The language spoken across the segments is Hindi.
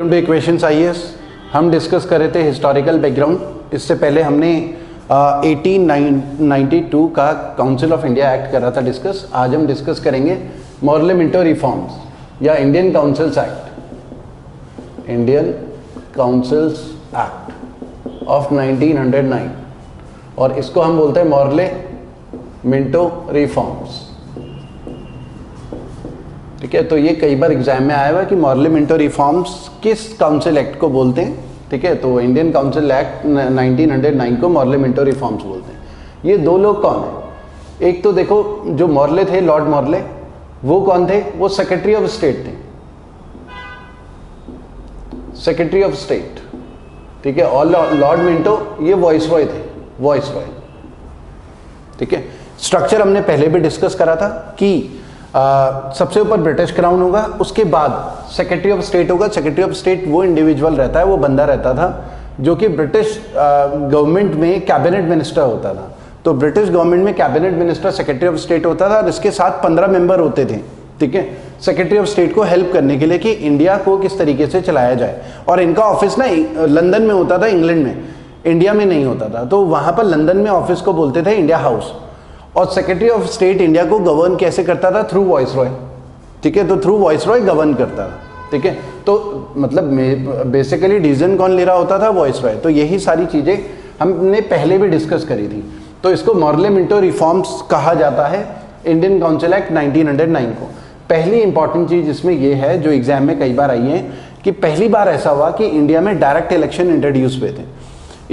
इक्वेशंस आईएएस हम डिस्कस कर रहे थे हिस्टोरिकल बैकग्राउंड। इससे पहले हमने 1892 का काउंसिल ऑफ इंडिया एक्ट करा था डिस्कस। आज हम डिस्कस करेंगे मॉरले मिंटो रिफॉर्म्स या Indian councils act, Indian councils act of 1909, और इसको हम बोलते हैं मॉरले मिंटो रिफॉर्म्स। ठीक है, तो ये कई बार एग्जाम में आया हुआ कि मॉरले मिंटो रिफॉर्म्स किस काउंसिल एक्ट को बोलते हैं। ठीक है, तो इंडियन काउंसिल एक्ट 1909 को मॉरले मिंटो रिफॉर्म्स बोलते हैं। ये दो लोग कौन है? एक तो देखो, जो मॉरले थे, लॉर्ड मॉरले, वो कौन थे? वो सेक्रेटरी ऑफ स्टेट थे, सेक्रेटरी ऑफ स्टेट। ठीक है, और लॉर्ड मिंटो ये वॉइसरॉय थे, वॉइसरॉय। ठीक है, स्ट्रक्चर हमने पहले भी डिस्कस करा था कि सबसे ऊपर ब्रिटिश क्राउन होगा, उसके बाद सेक्रेटरी ऑफ स्टेट होगा। सेक्रेटरी ऑफ स्टेट वो इंडिविजुअल रहता है, वो बंदा रहता था जो कि ब्रिटिश गवर्नमेंट में कैबिनेट मिनिस्टर होता था। तो ब्रिटिश गवर्नमेंट में cabinet minister secretary of state होता था, और इसके साथ 15 मेंबर होते थे। ठीक है, सेक्रेटरी ऑफ स्टेट को हेल्प करने के लिए कि इंडिया को किस तरीके से चलाया जाए। और इनका ऑफिस ना लंदन में होता था, इंग्लैंड में, इंडिया में नहीं होता था। तो वहां पर लंदन में ऑफिस को बोलते थे इंडिया हाउस। और सेक्रेटरी ऑफ स्टेट इंडिया को गवर्न कैसे करता था? Through viceroy. ठीक है, तो थ्रू वॉइसरॉय गवर्न करता था। ठीक है, तो मतलब बेसिकली डिसीजन कौन ले रहा होता था? वॉइसरॉय। तो यही सारी चीजें हमने पहले भी डिस्कस करी थी। तो इसको मॉरले मिंटो रिफॉर्म्स कहा जाता है, इंडियन काउंसिल एक्ट 1909 को। पहली इंपॉर्टेंट चीज इसमें यह है, जो एग्जाम में कई बार आई है, कि पहली बार ऐसा हुआ कि इंडिया में डायरेक्ट इलेक्शन इंट्रोड्यूस हुए थे।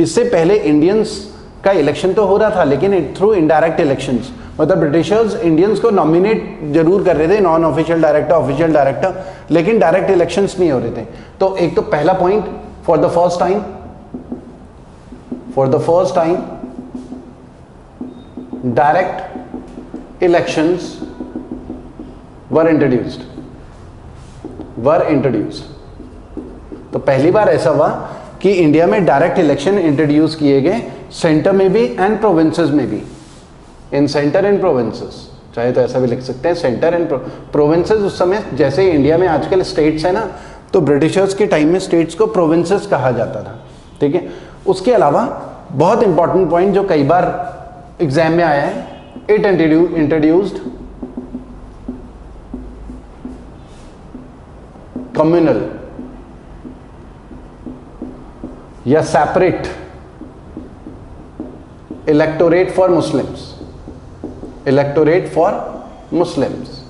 इससे पहले इंडियंस का इलेक्शन तो हो रहा था, लेकिन थ्रू इनडायरेक्ट इलेक्शंस। मतलब ब्रिटिशर्स इंडियंस को नॉमिनेट जरूर कर रहे थे, non official director, official director, लेकिन डायरेक्ट इलेक्शंस नहीं हो रहे थे। तो एक तो पहला point, for the first time direct elections were introduced. तो पहली बार ऐसा हुआ कि इंडिया में डायरेक्ट इलेक्शन इंट्रोड्यूस किए गए, सेंटर में भी एंड प्रोविंसेस में भी। इन सेंटर एंड प्रोविंसेस, चाहे तो ऐसा भी लिख सकते हैं, सेंटर एंड प्रोविंसेस। उस समय जैसे इंडिया में आजकल स्टेट्स है ना, तो ब्रिटिशर्स के टाइम में स्टेट्स को प्रोविंसेस कहा जाता था। ठीक है, उसके अलावा बहुत इंपॉर्टेंट पॉइंट जो कई बार एग्जाम में आया है, इट इंट्रोड्यूस्ड कम्युनल या सेपरेट इलेक्टोरेट फॉर मुस्लिम्स।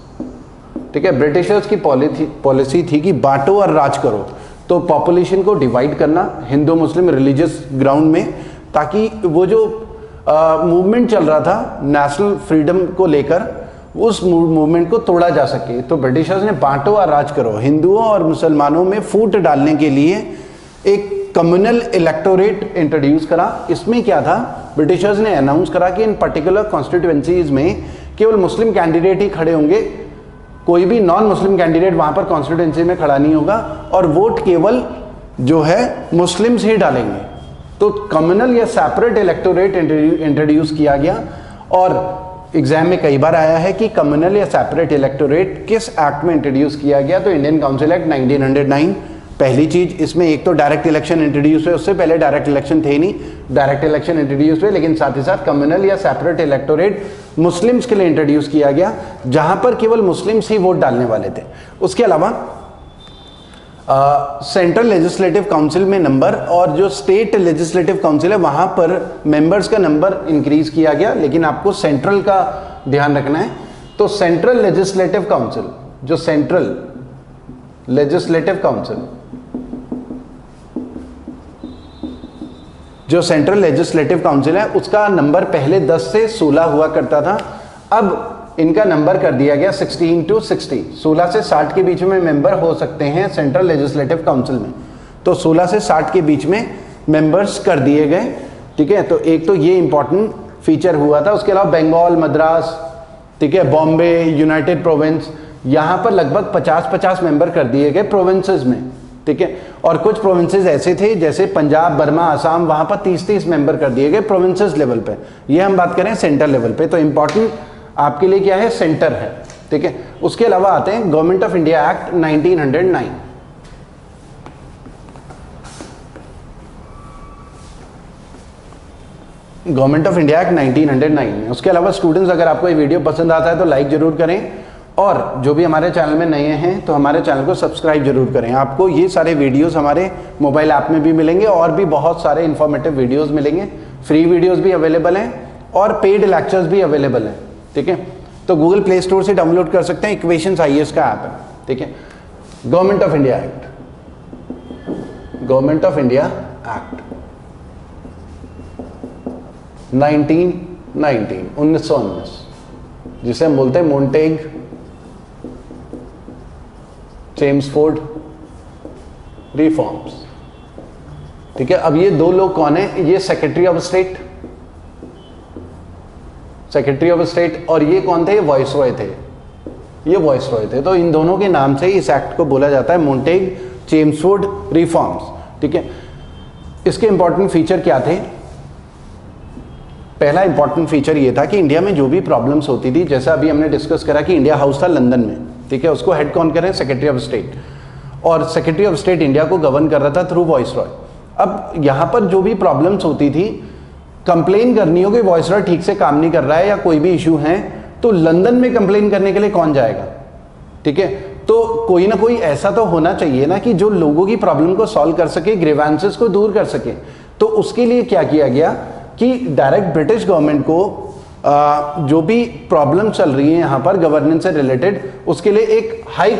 ठीक है, ब्रिटिशर्स की पॉलिसी थी कि बांटो और राज करो। तो पॉपुलेशन को डिवाइड करना हिंदू मुस्लिम रिलीजियस ग्राउंड में, ताकि वो जो मूवमेंट चल रहा था नेशनल फ्रीडम को लेकर, उस मूवमेंट को तोड़ा जा सके। तो ब्रिटिशर्स ने बांटो और राज करो, हिंदुओं और मुसलमानों में फूट डालने के लिए एक कम्युनल इलेक्टोरेट इंट्रोड्यूस करा। इसमें क्या था? ब्रिटिशर्स ने अनाउंस करा कि इन पर्टिकुलर कॉन्स्टिट्यूएंसीज में केवल मुस्लिम कैंडिडेट ही खड़े होंगे, कोई भी नॉन मुस्लिम कैंडिडेट वहां पर कॉन्स्टिट्यूएंसी में खड़ा नहीं होगा, और वोट केवल जो है मुस्लिम्स ही डालेंगे। तो कम्युनल या सेपरेट इलेक्टोरेट इंट्रोड्यूस किया गया। और एग्जाम में कई बार आया है कि कम्युनल या सेपरेट इलेक्टोरेट किस एक्ट में इंट्रोड्यूस किया गया? तो इंडियन काउंसिल एक्ट 1909। पहली चीज इसमें, एक तो डायरेक्ट इलेक्शन इंट्रोड्यूस हुए, उससे पहले डायरेक्ट इलेक्शन थे ही नहीं, डायरेक्ट इलेक्शन इंट्रोड्यूस हुए, लेकिन साथ ही साथ कम्युनल या सेपरेट इलेक्टोरेट मुस्लिम्स के लिए इंट्रोड्यूस किया गया, जहां पर केवल मुस्लिम्स ही वोट डालने वाले थे। उसके अलावा सेंट्रल लेजिस्लेटिव काउंसिल में नंबर, और जो स्टेट लेजिस्लेटिव काउंसिल है वहां पर मेंबर्स का नंबर इंक्रीज किया गया, लेकिन आपको सेंट्रल का ध्यान रखना है। तो सेंट्रल लेजिस्लेटिव काउंसिल, जो सेंट्रल लेजिस्लेटिव काउंसिल, जो सेंट्रल लेजिस्लेटिव काउंसिल है, उसका नंबर पहले 10 से 16 हुआ करता था। अब इनका नंबर कर दिया गया 16 to 60। 16 से 60 के बीच में मेंबर हो सकते हैं सेंट्रल लेजिस्लेटिव काउंसिल में। तो 16 से 60 के बीच में मेंबर्स कर दिए गए। ठीक है, तो एक तो ये इंपॉर्टेंट फीचर हुआ था। उसके अलावा बंगाल, मद्रास, ठीक है, बॉम्बे, यूनाइटेड प्रोविंस, यहां पर लगभग 50-50 मेंबर कर दिए गए प्रोविंसेस में। ठीक है, और कुछ प्रोविंसेस ऐसे थे जैसे पंजाब, बर्मा, आसाम, वहां पर 30-30 मेंबर कर दिए गए प्रोविंसेस लेवल पे। ये हम बात करें सेंटर लेवल पे। तो इंपॉर्टेंट आपके लिए क्या है? सेंटर है। ठीक है, उसके अलावा आते हैं government of India act 1909। Government of India act 1909 में। उसके अलावा स्टूडेंट्स, अगर आपको ये वीडियो पसंद आता है तो लाइक जरूर करें, और जो भी हमारे चैनल में नए हैं तो हमारे चैनल को सब्सक्राइब जरूर करें। आपको ये सारे वीडियोस हमारे मोबाइल ऐप में भी मिलेंगे और भी बहुत सारे इंफॉर्मेटिव वीडियोस मिलेंगे। फ्री वीडियोस भी अवेलेबल हैं और पेड लेक्चर्स भी अवेलेबल हैं, ठीक है। तो गूगल प्ले स्टोर से डाउनलोड कर सकते हैं, इक्वेशंस IAS का ऐप है, ठीक है। Government of India act, government of India act 1919, जिसे हम बोलते हैं मोंटेग चेम्सफोर्ड रिफॉर्म्स, ठीक है। अब ये दो लोग कौन है? ये secretary of state, secretary of state, और ये कौन थे? वॉइसरॉय थे, ये वॉइसरॉय थे। तो इन दोनों के नाम से इस एक्ट को बोला जाता है मोंटेग चेम्सफोर्ड रिफॉर्म्स, ठीक है। इसके इंपॉर्टेंट फीचर क्या थे? पहला इंपॉर्टेंट फीचर ये था कि इंडिया में जो भी प्रॉब्लम्स होती थी, जैसा अभी हमने डिस्कस करा कि इंडिया हाउस था लंदन में, ठीक है, उसको हेड कौन करें? सेक्रेटरी ऑफ स्टेट, और सेक्रेटरी ऑफ स्टेट इंडिया को गवर्न कर रहा था थ्रू वॉइसरॉय। अब यहाँ पर जो भी प्रॉब्लम्स होती थी, कंप्लेन करनी हो कि वॉइसरॉय ठीक से काम नहीं कर रहा है या कोई भी इशू है, तो लंदन में कंप्लेन करने के लिए कौन जाएगा, ठीक है। तो कोई ना कोई ऐसा तो होना चाहिए ना कि जो लोगों की प्रॉब्लम को सॉल्व कर सके, ग्रीवेंसेस को दूर कर सके। तो उसके लिए क्या किया गया कि डायरेक्ट ब्रिटिश गवर्नमेंट को जो भी प्रॉब्लम चल रही है यहाँ पर गवर्नेंस से रिलेटेड, उसके लिए एक हाई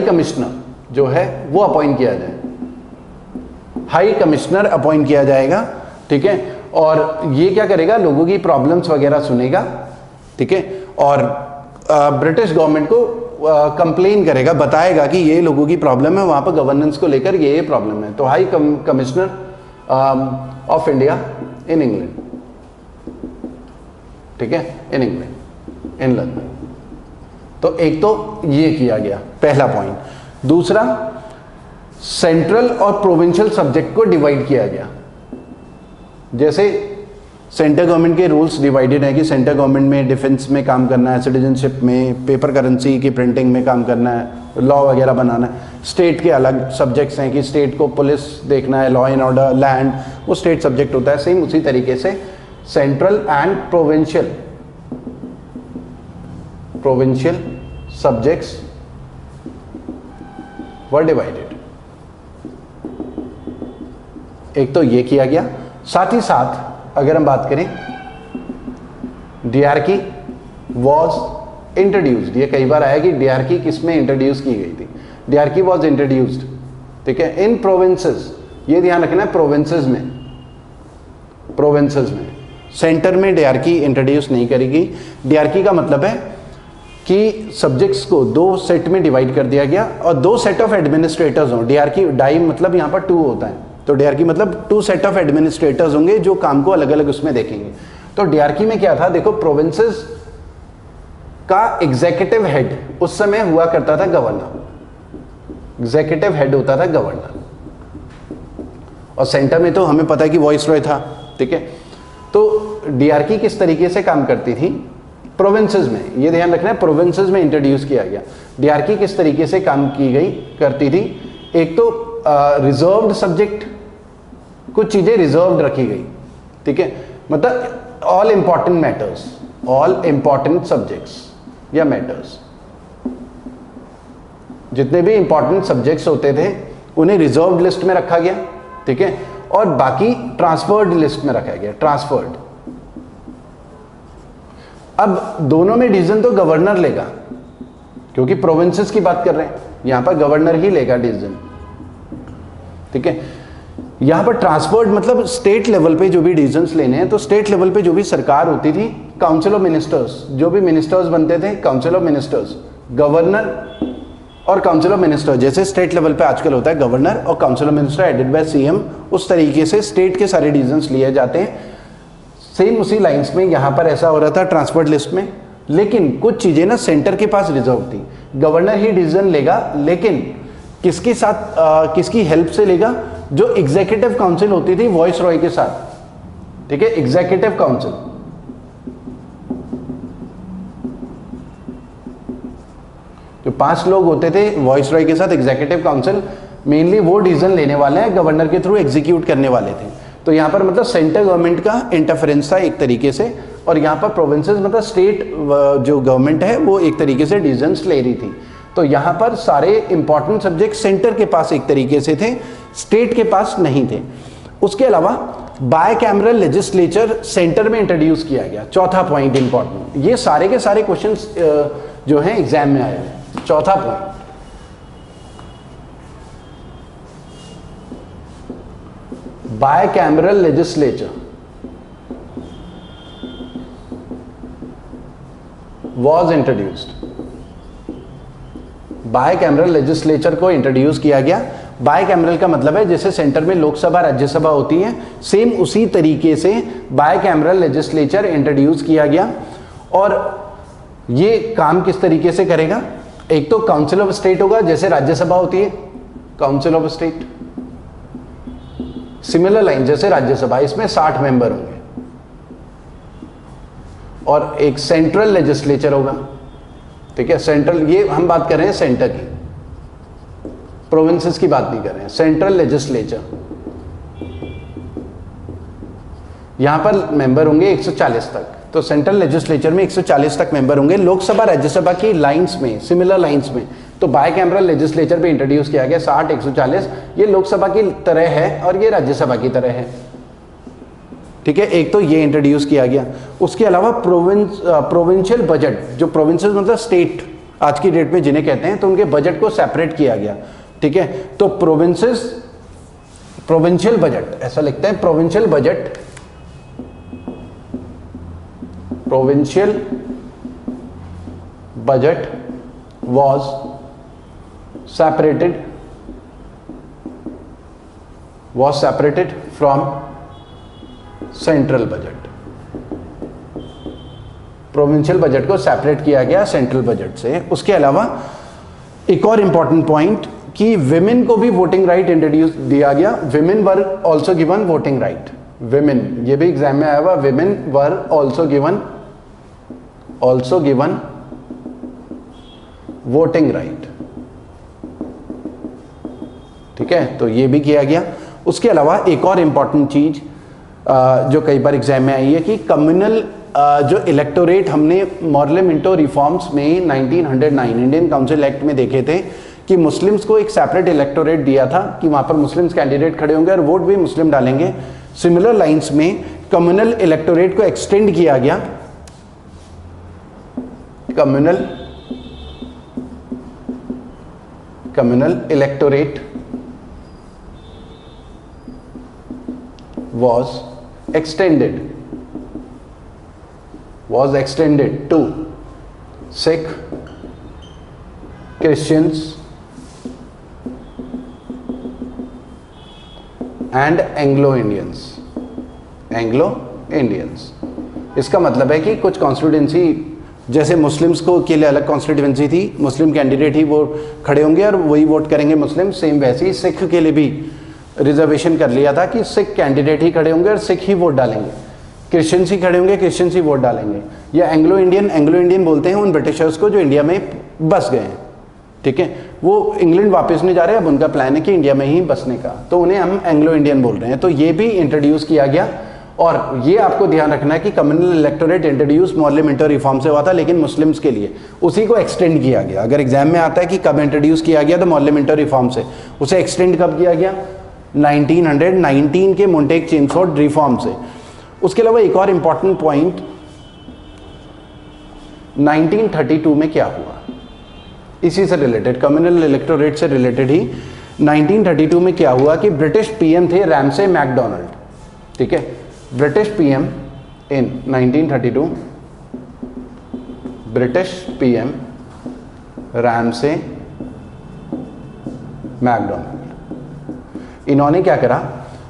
कमिश्नर जो है वो अपॉइंट किया जाए, हाई कमिश्नर अपॉइंट किया जाएगा, ठीक है। और ये क्या करेगा? लोगों की प्रॉब्लम्स वगैरह सुनेगा, ठीक है, और ब्रिटिश गवर्नमेंट को कंप्लेन करेगा, बताएगा कि ये लोगों की प्रॉब्लम है, वहां पर गवर्नेंस को लेकर ये प्रॉब्लम है। तो high commissioner of India in England, ठीक है, इन इंग्लैंड, इन लंदन। तो एक तो ये किया गया, पहला पॉइंट। दूसरा, सेंट्रल और प्रोविंशियल सब्जेक्ट को डिवाइड किया गया। जैसे सेंटर गवर्नमेंट के रूल्स डिवाइडेड है कि सेंटर गवर्नमेंट में डिफेंस में काम करना है, सिटीजनशिप में, पेपर करेंसी की प्रिंटिंग में काम करना है, लॉ वगैरह बनाना है। स्टेट के अलग सब्जेक्ट्स हैं कि स्टेट को पुलिस देखना है, लॉ एंड ऑर्डर, लैंड, वो स्टेट सब्जेक्ट होता है। सेम उसी तरीके से central and provincial subjects were divided. एक तो ये किया गया। साथ ही साथ अगर हम बात करें, डीआरकी वॉज इंट्रोड्यूस्ड। ये कई बार आया कि डीआरकी किस में इंट्रोड्यूस की गई थी। डीआरकी वॉज इंट्रोड्यूस्ड, ठीक है, इन प्रोविंसेस। ये ध्यान रखना है, प्रोविंसेस में, सेंटर में डीआरकी इंट्रोड्यूस नहीं करेगी। डीआरकी का मतलब है कि सब्जेक्ट्स को दो सेट में डिवाइड कर दिया गया और दो सेट ऑफ एडमिनिस्ट्रेटर्स हों। डीआरकी डाई मतलब यहाँ पर 2 होता है, तो डीआरकी मतलब 2 सेट ऑफ एडमिनिस्ट्रेटर्स होंगे जो काम को अलग अलग उसमें देखेंगे। तो डीआरकी में क्या था? देखो, प्रोविंसेस का एग्जीक्यूटिव हेड उस समय हुआ करता था गवर्नर, एग्जीक्यूटिव हेड होता था गवर्नर, और सेंटर में तो हमें पता है कि वॉइसरॉय था, ठीक है। तो डीआरकी किस तरीके से काम करती थी? प्रोविंसेस में, ये ध्यान रखना है, प्रोविंसेस में इंट्रोड्यूस किया गया। डीआरकी किस तरीके से काम करती थी? एक तो रिजर्व्ड सब्जेक्ट, कुछ चीजें रिजर्व्ड रखी गई, ठीक है, मतलब all important matters, all important subjects या मैटर्स, जितने भी इंपॉर्टेंट सब्जेक्ट्स होते थे उन्हें रिजर्व्ड लिस्ट में रखा गया, ठीक है, और बाकी ट्रांसफर्ड लिस्ट में रखा गया, ट्रांसफर्ड। अब दोनों में डिसीजन तो गवर्नर लेगा, क्योंकि प्रोविंसेस की बात कर रहे हैं, यहां पर गवर्नर ही लेगा डिसीजन, ठीक है। यहां पर ट्रांसफर्ड मतलब स्टेट लेवल पे जो भी डिसीजंस लेने हैं, तो स्टेट लेवल पे जो भी सरकार होती थी, काउंसिल ऑफ मिनिस्टर्स, जो भी मिनिस्टर्स बनते थे, काउंसिल ऑफ मिनिस्टर्स, गवर्नर और काउंसिल ऑफ मिनिस्टर, जैसे स्टेट लेवल पे आजकल होता है गवर्नर और council of minister headed by CM, उस तरीके से स्टेट के सारे डिसीजंस लिए जाते हैं। सेम उसी लाइंस में यहां पर ऐसा हो रहा था ट्रांसफर्ड लिस्ट में, लेकिन कुछ चीजें ना सेंटर के पास रिजर्व थी। गवर्नर ही डिसीजन लेगा, लेकिन किसके साथ, किसकी हेल्प से लेगा? जो एग्जीक्यूटिव काउंसिल होती थी वॉइसरॉय के साथ, ठीक है, एग्जीक्यूटिव काउंसिल। जो 5 लोग होते थे वॉइसरॉय के साथ एग्जीक्यूटिव काउंसिल, मेनली वो डिसीजन लेने वाले हैं, गवर्नर के थ्रू एग्जीक्यूट करने वाले थे। तो यहाँ पर मतलब सेंट्रल गवर्नमेंट का इंटरफेरेंस था एक तरीके से, और यहाँ पर प्रोविंसेस मतलब स्टेट जो गवर्नमेंट है वो एक तरीके से डिसीजंस ले रही थी। तो यहाँ पर सारे इंपॉर्टेंट सब्जेक्ट सेंटर के पास एक तरीके से थे, स्टेट के पास नहीं थे। उसके अलावा बाय कैमरल लेजिस्लेचर सेंटर में इंट्रोड्यूस किया गया, चौथा पॉइंट इंपॉर्टेंट। ये सारे के सारे क्वेश्चंस जो हैं एग्जाम में आए हैं। चौथा point, bicameral legislature was introduced. Bicameral legislature को इंट्रोड्यूस किया गया। बाय कैमरल का मतलब है जैसे सेंटर में लोकसभा राज्यसभा होती है, सेम उसी तरीके से बाय कैमरल लेजिस्लेचर इंट्रोड्यूस किया गया। और ये काम किस तरीके से करेगा? एक तो काउंसिल ऑफ स्टेट होगा, जैसे राज्यसभा होती है council of state, similar line जैसे राज्यसभा, इसमें 60 मेंबर होंगे। और एक सेंट्रल लेजिस्लेचर होगा, ठीक है, सेंट्रल, ये हम बात कर रहे हैं सेंटर की, प्रोविंसेस की बात नहीं कर रहे हैं। सेंट्रल लेजिस्लेचर, यहां पर मेंबर होंगे 140 तक। तो सेंट्रल लेजिस्लेचर में 140 तक मेंबर होंगे, लोकसभा राज्यसभा की लाइंस में, सिमिलर लाइंस में। तो बाय कैमरल लेजिस्लेचर पे इंट्रोड्यूस किया गया 60 140, ये लोकसभा की तरह है और ये राज्यसभा की तरह है, ठीक है। एक तो ये इंट्रोड्यूस किया गया। उसके अलावा प्रोविंशियल बजट, जो प्रोविंसेस मतलब स्टेट आज की डेट में जिन्हें कहते हैं, तो उनके बजट को सेपरेट किया गया, ठीक है। तो प्रोविंसेस, प्रोविंशियल बजट ऐसा लिखते हैं, provincial budget, provincial budget was separated from central budget. Provincial budget को सेपरेट किया गया सेंट्रल बजट से। उसके अलावा एक और इंपॉर्टेंट पॉइंट कि विमेन को भी वोटिंग राइट इंट्रोड्यूस दिया गया। Women were also given voting right. Women, ये भी एग्जाम में आया हुआ, women were also given voting right, ठीक है। तो ये भी किया गया। उसके अलावा एक और इंपॉर्टेंट चीज जो कई बार एग्जाम में आई है कि कम्युनल जो इलेक्टोरेट हमने मॉर्ले मिंटो रिफॉर्म्स में 1909 इंडियन काउंसिल एक्ट में देखे थे कि मुस्लिम्स को एक सेपरेट इलेक्टोरेट दिया था कि वहां पर मुस्लिम्स कैंडिडेट खड़े होंगे और वोट भी मुस्लिम डालेंगे। सिमिलर लाइंस में कम्युनल इलेक्टोरेट को एक्सटेंड किया गया। Communal electorate was extended to Sikh, Christians and Anglo-Indians। इसका मतलब है कि कुछ कॉन्स्टिट्यूएंसी, जैसे मुस्लिम्स को के लिए अलग कॉन्स्टिट्यूएंसी थी, मुस्लिम कैंडिडेट ही वो खड़े होंगे और वही वोट करेंगे मुस्लिम, सेम वैसे ही सिख के लिए भी रिजर्वेशन कर लिया था कि सिख कैंडिडेट ही खड़े होंगे और सिख ही वोट डालेंगे, क्रिश्चियंस ही खड़े होंगे, क्रिश्चियंस ही वोट डालेंगे। या एंग्लो इंडियन बोलते हैं उन ब्रिटिशर्स को जो इंडिया में बस गए हैं, ठीक है, वो इंग्लैंड वापस नहीं जा रहे, अब उनका प्लान है कि इंडिया में ही बसने का, तो उन्हें हम एंग्लो इंडियन बोल रहे हैं। तो ये भी इंट्रोड्यूस किया गया। और ये आपको ध्यान रखना है कि communal electorate introduce Morley Minto reform से हुआ था, लेकिन मुस्लिम्स के लिए उसी को एक्सटेंड किया गया। अगर एग्जाम में आता है कि कब इंट्रोड्यूस किया गया, तो मॉर्ले मिंटो रिफॉर्म से, उसे एक्सटेंड कब किया गया? 1919 के मोंटेक चेम्सफोर्ड रिफॉर्म से। उसके अलावा एक और इंपॉर्टेंट पॉइंट, 1932 में क्या हुआ, इसी से रिलेटेड, कम्युनल इलेक्टोरेट से रिलेटेड ही 1932 में क्या हुआ कि ब्रिटिश पीएम थे रैमसे मैकडोनाल्ड, ठीक है, British PM in 1932, British PM Ramsay MacDonald. इन्होंने क्या करा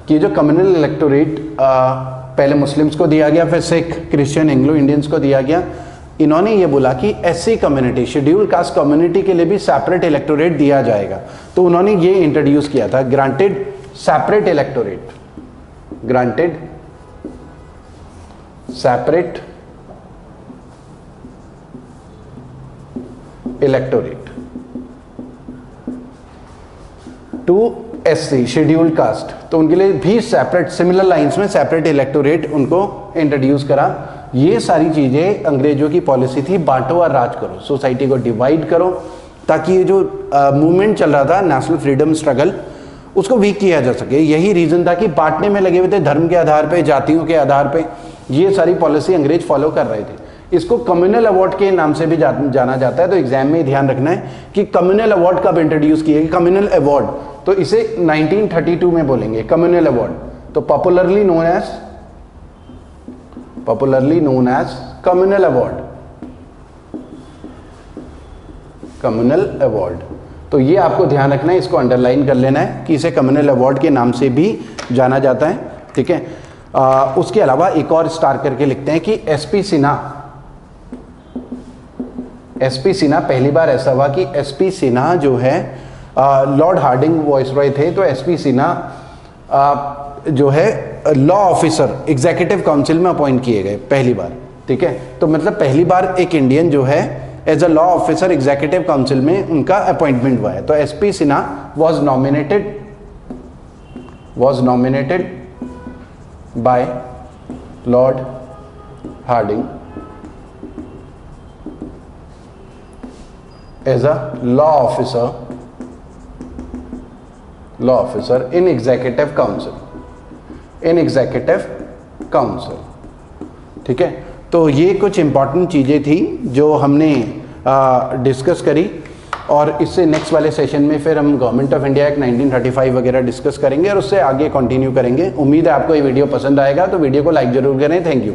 कि जो कम्युनल इलेक्टोरेट पहले मुस्लिम्स को दिया गया, फिर सिख, क्रिश्चियन, एंग्लो इंडियंस को दिया गया, इन्होंने ये बोला कि SC community, schedule caste community के लिए भी सेपरेट इलेक्टोरेट दिया जाएगा। तो उन्होंने ये इंट्रोड्यूस किया था, granted separate electorate, granted separate electorate to SC scheduled caste, तो उनके लिए भी सेपरेट सिमिलर लाइंस में सेपरेट इलेक्टोरेट उनको इंट्रोड्यूस करा। ये सारी चीज़ें अंग्रेजों की पॉलिसी थी, बांटो और राज करो, सोसाइटी को डिवाइड करो, ताकि ये जो मूवमेंट चल रहा था नेशनल फ्रीडम स्ट्रगल उसको वीक किया जा सके। यही रीज़न था कि बांटने में लगे हुए थे, धर्म के आधार पे, जातियों के आधार पे, ये सारी पॉलिसी अंग्रेज फॉलो कर रहे थे। इसको कम्युनल अवार्ड के नाम से भी जाना जाता है, तो एग्जाम में ध्यान रखना है कि कम्युनल अवार्ड कब इंट्रोड्यूस किए गए। कम्युनल अवार्ड तो इसे 1932 में बोलेंगे कम्युनल अवार्ड, तो popularly known as communal award, communal award. तो ये आपको ध्यान रखना है, इसको अंडरलाइन कर लेना है कि इसे कम्युनल अवार्ड के नाम से भी जाना जाता है, ठीक है। उसके अलावा एक और स्टार करके लिखते हैं कि एसपी सिन्हा पहली बार ऐसा हुआ कि एसपी सिन्हा जो है लॉर्ड हार्डिंग वॉइसरॉय थे, तो एसपी सिन्हा जो है लॉ ऑफिसर एग्जीक्यूटिव काउंसिल में अपॉइंट किए गए पहली बार, ठीक है। तो मतलब पहली बार एक इंडियन जो है as a law officer executive council में उनका अपॉइंटमेंट हुआ है। तो SP Sinha was nominated by Lord Hardinge as a law officer in executive council, ठीक है। तो ये कुछ इंपॉर्टेंट चीज़ें थी जो हमने डिस्कस करी, और इससे नेक्स्ट वाले सेशन में फिर हम गवर्नमेंट ऑफ इंडिया एक्ट 1935 वगैरह डिस्कस करेंगे और उससे आगे कंटिन्यू करेंगे। उम्मीद है आपको ये वीडियो पसंद आएगा, तो वीडियो को लाइक जरूर करें। Thank you.